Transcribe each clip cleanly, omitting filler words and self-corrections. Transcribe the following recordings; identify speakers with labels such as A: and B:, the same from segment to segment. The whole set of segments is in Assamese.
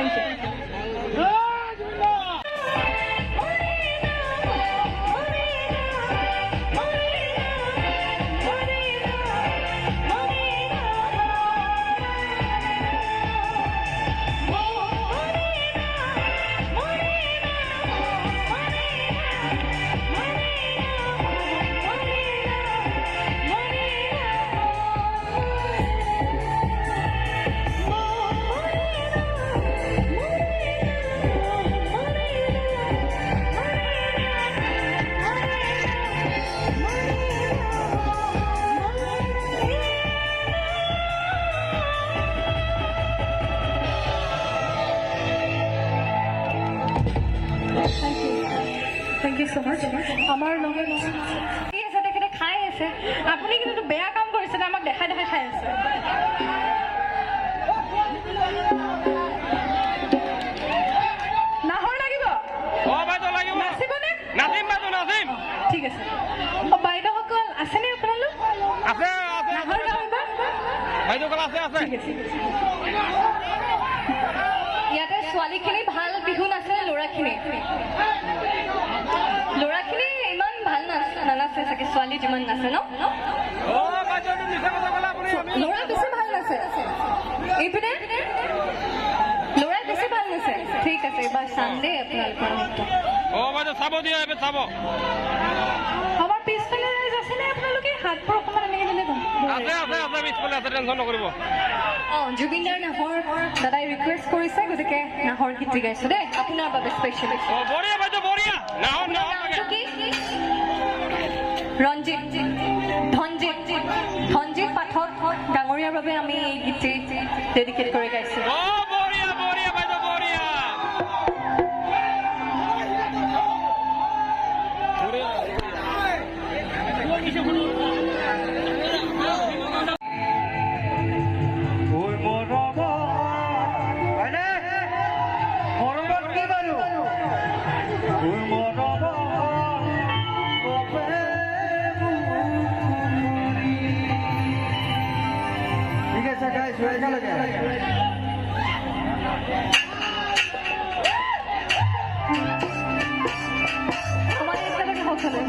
A: Thank you. Thank you so much. Amar logo কি আছে দেখে খাই আছে আপুনি কিন্তু বেয়া কাম কৰিছে না আমাক দেখাই দেখাই খাই আছে নাহৰ লাগিব
B: ও বাইদেউ লাগিব
A: নাচিবনে
B: নাচিম বাইদেউ নাচিম
A: ঠিক আছে বাইদেউসকল আছেনে আপোনালোক
B: আছে আছে
A: নাহৰ গাঁৱৰ
B: বাইদেউসকল আছে আছে
A: ঠিক আছে ইয়াতে ছোৱালীখিনি ভাল বিহু নাচে ল'ৰাখিনি ইমান ভাল নানাচে চাগে ছোৱালী যিমান নাচে ন
B: ও বাইদেউ মিছা কথা ক'লা আপুনি
A: ল'ৰা বেছি ভাল নাচে এইপিনে ল'ৰা বেছি ভাল নাচে ঠিক আছে এবাৰ চাম দেই আপোনালোকৰ নৃত্য
B: ও বাইদেউ চাব দিয়া এবাৰ চাব
A: আমাৰ পিছফালে ৰাইজ আছেনে আপোনালোকে হাতবোৰ অকণমান এনেকৈ দিলে
B: আছে আছে আছে পিছফালে আছে টেনশ্যন নকৰিব
A: জুবিনদাৰ নাহৰ দাদাই ৰিকুৱেষ্ট কৰিছে গতিকে নাহৰ গীত গাইছো দেই আপোনাৰ বাবে স্পেচিয়েলি
B: ও বঢ়িয়া বাইদেউ বঢ়িয়া নাহৰ নাহৰ লাগে
A: ৰঞ্জিত ধনজিত পাঠক ডাঙৰীয়াৰ বাবে আমি এই গীতটি ডেডিকেট কৰি গাইছো
B: ও বঢ়িয়া বঢ়িয়া বাইদেউ বঢ়িয়া
A: আমাৰ একেলগে সকলো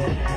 A: আছে